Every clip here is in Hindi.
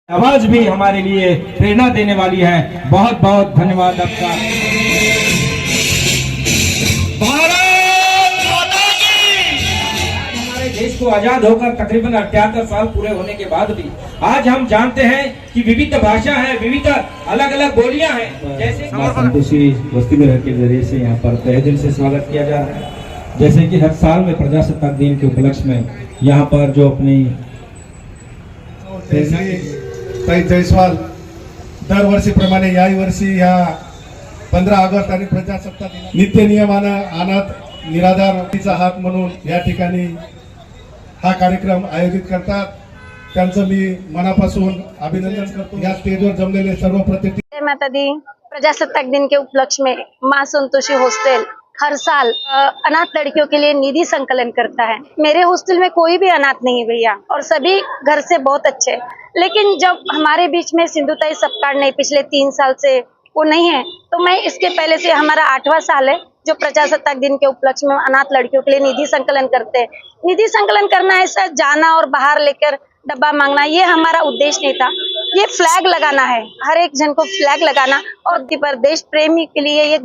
आवाज भी हमारे लिए प्रेरणा देने वाली है। बहुत बहुत धन्यवाद आपका। भारत माता की। हमारे देश को आजाद होकर तकरीबन 78 साल पूरे होने के बाद भी आज हम जानते हैं कि विविध भाषा है, विविध अलग अलग बोलियां हैं। जैसे संतोषी वस्ती विहार के जरिए से यहाँ पर तहे दिल से स्वागत किया जा रहा है। जैसे कि हर साल में प्रजासत्ताक दिन के उपलक्ष्य में यहाँ पर जो अपनी ताई जयस्वाल दरवर्षीप्रमाणे याही वर्षी ह्या 15 ऑगस्ट आणि प्रजासत्ताक दिन नित्य नियमानं अनाथ निराधारचा हात म्हणून या ठिकाणी हा कार्यक्रम आयोजित करतात। त्यांचं मी मनापासून अभिनंदन करतो। या स्टेजवर जमलेले सर्व प्रतिनिधी। जय माता दी। प्रजासत्ताक दिन के उपलक्ष्य में मां संतोषी हॉस्टल हर साल अनाथ लड़कियों के लिए निधि संकलन करता है। मेरे हॉस्टल में कोई भी अनाथ नहीं है भैया, और सभी घर से बहुत अच्छे। लेकिन जब हमारे बीच में सिंधुताई सपकाळ नहीं, पिछले 3 साल से वो नहीं है, तो मैं इसके पहले से हमारा 8वां साल है जो प्रजासत्ताक दिन के उपलक्ष्य में अनाथ लड़कियों के लिए निधि संकलन करते हैं। निधि संकलन करना ऐसा जाना और बाहर लेकर डब्बा मांगना ये हमारा उद्देश्य नहीं था। ये फ्लैग लगाना है, हर एक जन को फ्लैग लगाना, और देश प्रेमी के लिए ये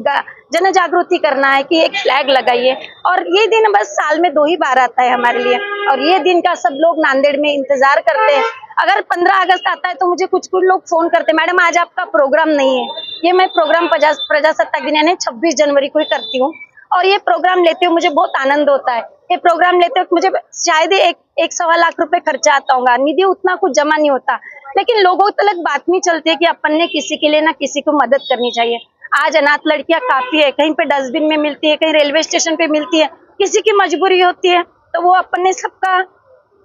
जन जागृति करना है कि एक फ्लैग लगाइए। और ये दिन बस साल में 2 ही बार आता है हमारे लिए, और ये दिन का सब लोग नांदेड़ में इंतजार करते हैं। अगर 15 अगस्त आता है तो मुझे कुछ लोग फोन करते, मैडम आज आपका प्रोग्राम नहीं है। ये मैं प्रोग्राम प्रजासत्ताक दिन यानी 26 जनवरी को ही करती हूँ, और ये प्रोग्राम लेते हुए मुझे बहुत आनंद होता है। ये प्रोग्राम लेते वक्त मुझे शायद एक 1.25 लाख रुपए खर्चा आता होगा। निधि उतना कुछ जमा नहीं होता, लेकिन लोगों तक बात नहीं चलती है कि अपन ने किसी के लिए ना किसी को मदद करनी चाहिए। आज अनाथ लड़कियां काफी है, कहीं पे डस्टबिन में मिलती है, कहीं रेलवे स्टेशन पे मिलती है, किसी की मजबूरी होती है, तो वो अपन ने सबका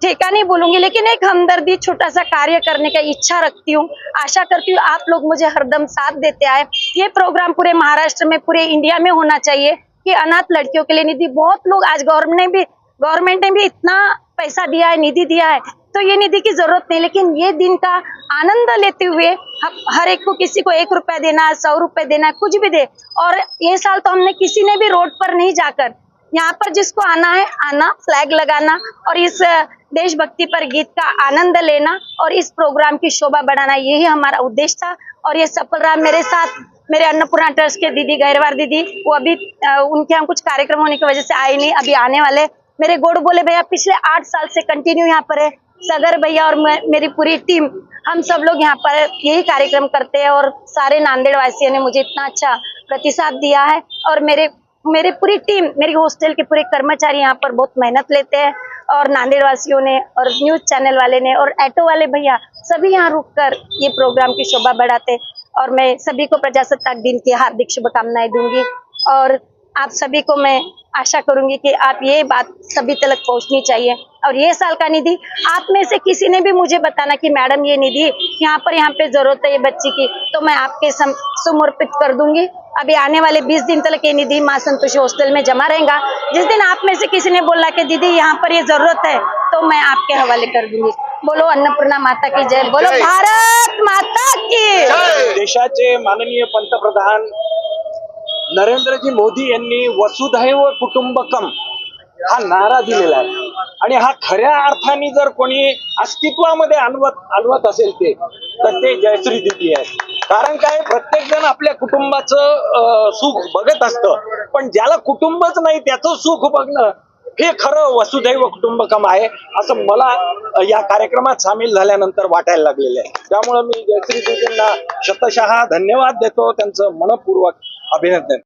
ठेका नहीं बोलूंगी, लेकिन एक हमदर्दी छोटा सा कार्य करने का इच्छा रखती हूँ। आशा करती हूँ आप लोग मुझे हरदम साथ देते आए। ये प्रोग्राम पूरे महाराष्ट्र में, पूरे इंडिया में होना चाहिए कि अनाथ लड़कियों के लिए निधि, बहुत लोग आज गवर्नमेंट ने भी इतना पैसा दिया है, निधि दिया है, तो ये निधि की जरूरत नहीं। लेकिन ये दिन का आनंद लेते हुए हर एक को, किसी को 1 रुपया देना, 100 रुपए देना, कुछ भी दे। और ये साल तो हमने किसी ने भी रोड पर नहीं जाकर, यहाँ पर जिसको आना है आना, फ्लैग लगाना और इस देशभक्ति पर गीत का आनंद लेना और इस प्रोग्राम की शोभा बढ़ाना, यही हमारा उद्देश्य था और ये सफल रहा। मेरे साथ मेरे अन्नपूर्णा ट्रस्ट के दीदी गैरवार दीदी, वो अभी उनके यहाँ कुछ कार्यक्रम होने की वजह से आए नहीं, अभी आने वाले। मेरे गोड़ बोले भैया पिछले 8 साल से कंटिन्यू यहाँ पर है, सगर भैया और मेरी पूरी टीम, हम सब लोग यहाँ पर यही कार्यक्रम करते हैं और सारे नांदेड़ वासियों ने मुझे इतना अच्छा प्रतिसाद दिया है। और मेरे पूरी टीम, मेरी हॉस्टल के पूरे कर्मचारी यहाँ पर बहुत मेहनत लेते हैं, और नांदेड़ वासियों ने और न्यूज चैनल वाले ने और ऑटो वाले भैया सभी यहाँ रुककर ये प्रोग्राम की शोभा बढ़ाते। और मैं सभी को प्रजासत्ताक दिन की हार्दिक शुभकामनाएं दूंगी, और आप सभी को मैं आशा करूंगी कि आप ये बात सभी तक पहुंचनी चाहिए। और ये साल का निधि आप में से किसी ने भी मुझे बताना कि मैडम ये निधि यहाँ पे जरूरत है ये बच्ची की, तो मैं आपके समर्पित कर दूंगी। अभी आने वाले 20 दिन तक ये निधि मां संतोषी हॉस्टल में जमा रहेगा। जिस दिन आप में से किसी ने बोला कि दीदी यहाँ पर ये जरूरत है, तो मैं आपके हवाले कर दूंगी। बोलो अन्नपूर्णा माता की जय, बोलो भारत माता की। देशाचे माननीय पंतप्रधान नरेंद्रजी मोदी यांनी वसुधैव कुटुंबकम हा नारा दिलेला आहे, आणि हा खऱ्या अर्थाने जर कोणी अस्तित्वामध्ये आणवत असेल तर ते जयश्री दीदी आहे। कारण काय, प्रत्येक जण आपल्या कुटुंबाचं सुख बघत असतं, पण ज्याला कुटुंबच नाही त्याचं सुख बघणं हे खरं वसुधैव कुटुंबकम आहे, असं मला या कार्यक्रमात सामील झाल्यानंतर वाटायला लागलेलं आहे। त्यामुळे मी जयश्री दीदींना शतशः धन्यवाद देतो, त्यांचं मनपूर्वक अभिनंदन।